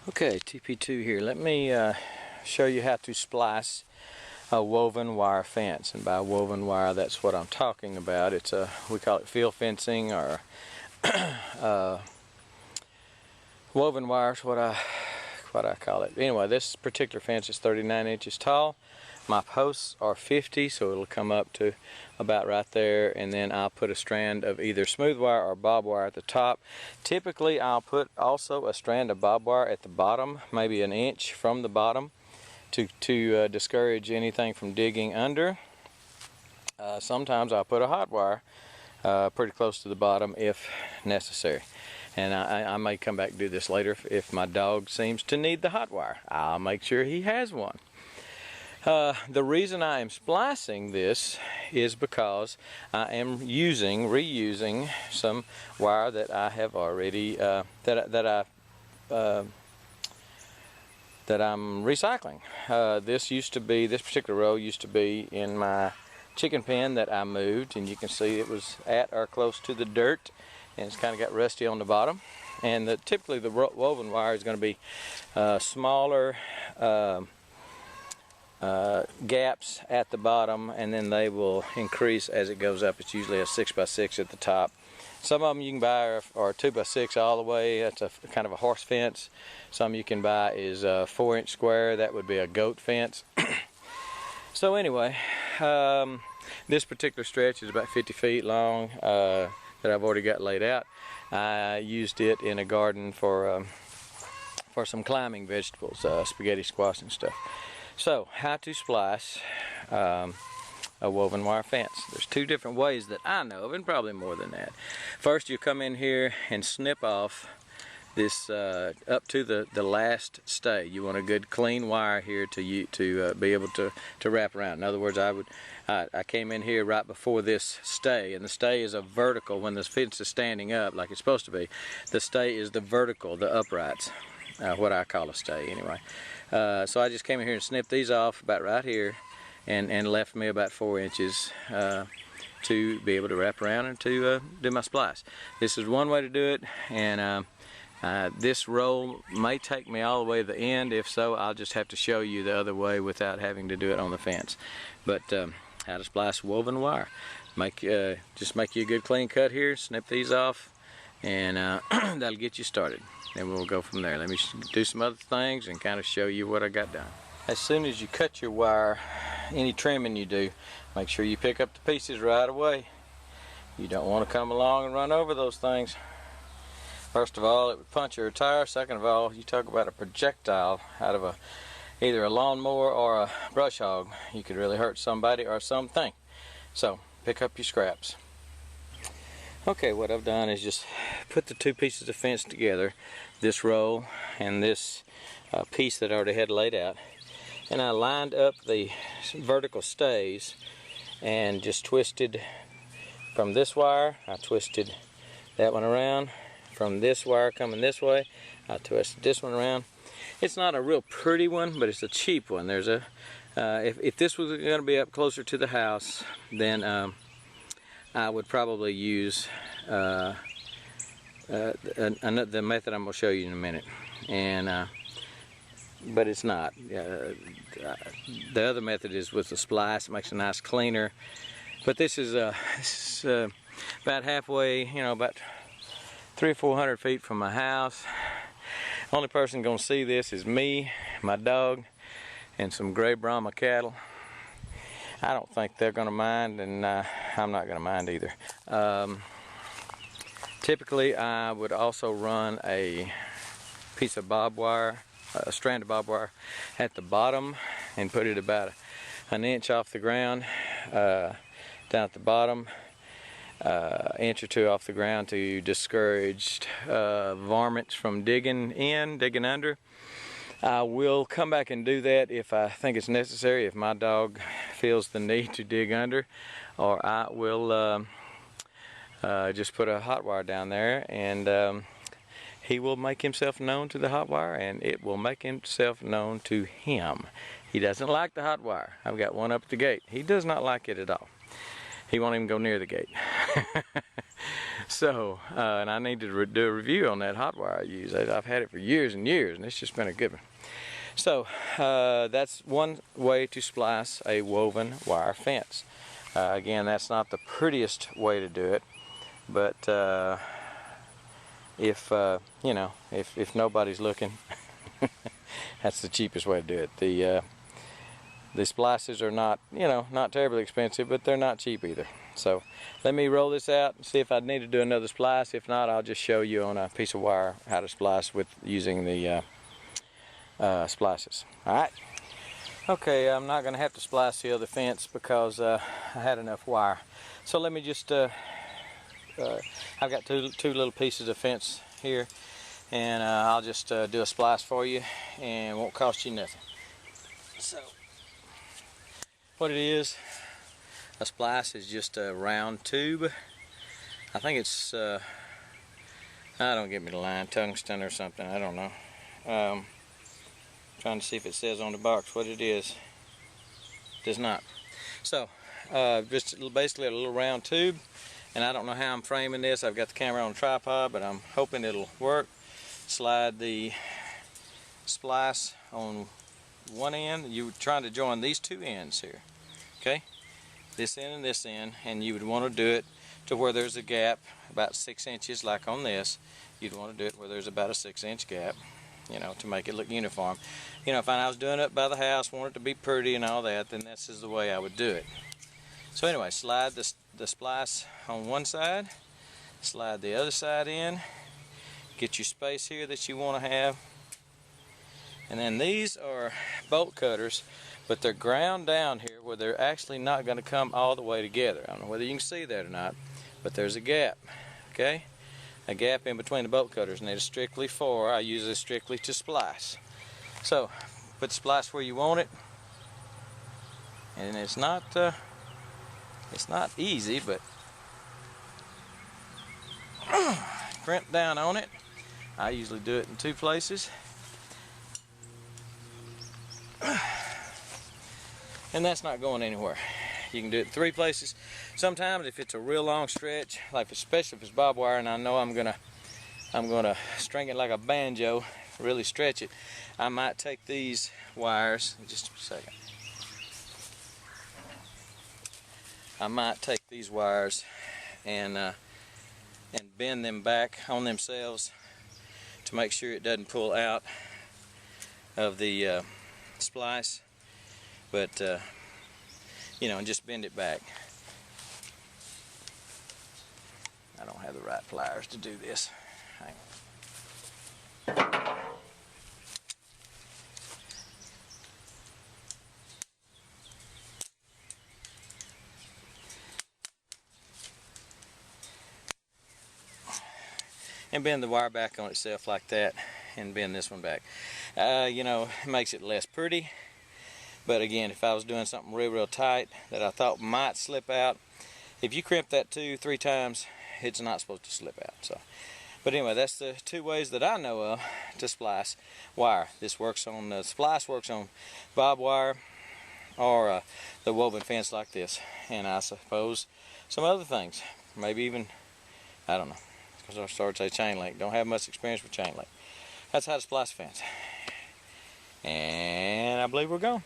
Okay, TP2 here. Let me show you how to splice a woven wire fence. And by woven wire, that's what I'm talking about. It's we call it field fencing, or woven wire is what I call it. Anyway, this particular fence is 39 inches tall. My posts are 50, so it'll come up to about right there, and then I'll put a strand of either smooth wire or bob wire at the top. Typically, I'll put also a strand of bob wire at the bottom, maybe an inch from the bottom, to discourage anything from digging under. Sometimes I'll put a hot wire pretty close to the bottom if necessary. And I may come back and do this later if my dog seems to need the hot wire. I'll make sure he has one. The reason I am splicing this is because I am reusing some wire that I have already that I'm recycling. This particular row used to be in my chicken pen that I moved, and you can see it was at or close to the dirt, and it's kind of got rusty on the bottom. And typically the woven wire is going to be smaller gaps at the bottom, and then they will increase as it goes up. It's usually a 6x6 at the top. Some of them you can buy are 2x6 all the way. That's a kind of a horse fence. Some you can buy is a 4-inch square. That would be a goat fence. So anyway, this particular stretch is about 50 feet long that I've already got laid out. I used it in a garden for some climbing vegetables, spaghetti squash and stuff. So, how to splice a woven wire fence. There's two different ways that I know of, and probably more than that. First, you come in here and snip off this up to the last stay. You want a good clean wire here to be able to wrap around. In other words, I came in here right before this stay, and the stay is a vertical. When the fence is standing up like it's supposed to be, the stay is the vertical, the uprights, what I call a stay anyway. So I just came in here and snipped these off about right here, and left me about 4 inches to be able to wrap around and to do my splice. This is one way to do it, and this roll may take me all the way to the end. If so, I'll just have to show you the other way without having to do it on the fence. But how to splice woven wire. Just make you a good clean cut here, snip these off, and that'll get you started. And we'll go from there. Let me do some other things and kind of show you what I got done. As soon as you cut your wire, any trimming you do, make sure you pick up the pieces right away. You don't want to come along and run over those things. First of all, it would puncture a tire. Second of all, you talk about a projectile out of either a lawnmower or a brush hog. You could really hurt somebody or something. So pick up your scraps. Okay, what I've done is just put the two pieces of fence together, this roll and this piece that I already had laid out, and I lined up the vertical stays and just twisted from this wire. I twisted that one around. From this wire coming this way, I twisted this one around. It's not a real pretty one, but it's a cheap one. There's a if this was going to be up closer to the house, then I would probably use the method I'm going to show you in a minute, but it's not. The other method is with the splice. It makes a nice cleaner, but this is about halfway, about 300 or 400 feet from my house. Only person going to see this is me, my dog, and some gray Brahma cattle. I don't think they're going to mind, and I'm not going to mind either. Typically, I would also run a piece of bob wire, a strand of bob wire at the bottom, and put it about an inch off the ground, down at the bottom, inch or two off the ground to discourage varmints from digging under. I will come back and do that if I think it's necessary, if my dog feels the need to dig under, or I will just put a hot wire down there, and he will make himself known to the hot wire, and it will make himself known to him. He doesn't like the hot wire. I've got one up at the gate. He does not like it at all. he won't even go near the gate. So, and I need to do a review on that hot wire I use. I've had it for years and years, and it's just been a good one. So, that's one way to splice a woven wire fence. Again, that's not the prettiest way to do it, but if you know, if nobody's looking, that's the cheapest way to do it. The splices are not, you know, not terribly expensive, but they're not cheap either. So let me roll this out and see if I need to do another splice. If not, I'll just show you on a piece of wire how to splice with using the splices. All right. Okay, I'm not going to have to splice the other fence because I had enough wire. So let me just, I've got two little pieces of fence here, and I'll just do a splice for you, and it won't cost you nothing. So what it is, a splice is just a round tube. I think it's, don't get me the line, tungsten or something, I don't know. Trying to see if it says on the box what it is. It does not. So, just basically a little round tube, and I don't know how I'm framing this. I've got the camera on a tripod, but I'm hoping it'll work. Slide the splice on one end. You're trying to join these two ends here, okay? This end and this end, and you would want to do it to where there's a gap about 6 inches, like on this. You'd want to do it where there's about a 6-inch gap, you know, to make it look uniform. You know, if I was doing it up by the house, want it to be pretty and all that, then this is the way I would do it. So anyway, slide the splice on one side, slide the other side in, get your space here that you want to have, and then these are bolt cutters, but they're ground down here where they're actually not going to come all the way together. I don't know whether you can see that or not, but there's a gap, okay? A gap in between the bolt cutters, and it is strictly for, I use this strictly to splice. So, put the splice where you want it, and it's not easy, but crimp down on it. I usually do it in 2 places, and that's not going anywhere. You can do it in 3 places. Sometimes if it's a real long stretch, like especially if it's barbed wire and I know I'm gonna string it like a banjo, really stretch it, I might take these wires, just a second. I might take these wires and bend them back on themselves to make sure it doesn't pull out of the splice, but you know, and just bend it back. I don't have the right pliers to do this. Hang on. And bend the wire back on itself like that, and bend this one back. You know, it makes it less pretty, but again, if I was doing something real tight that I thought might slip out, if you crimp that 2-3 times, it's not supposed to slip out. So, but anyway, that's the 2 ways that I know of to splice wire. This works on, the splice works on barbed wire or the woven fence like this, and I suppose some other things, maybe even, I don't know, because I started to say chain link. Don't have much experience with chain link. That's how to splice a fence, and I believe we're gone.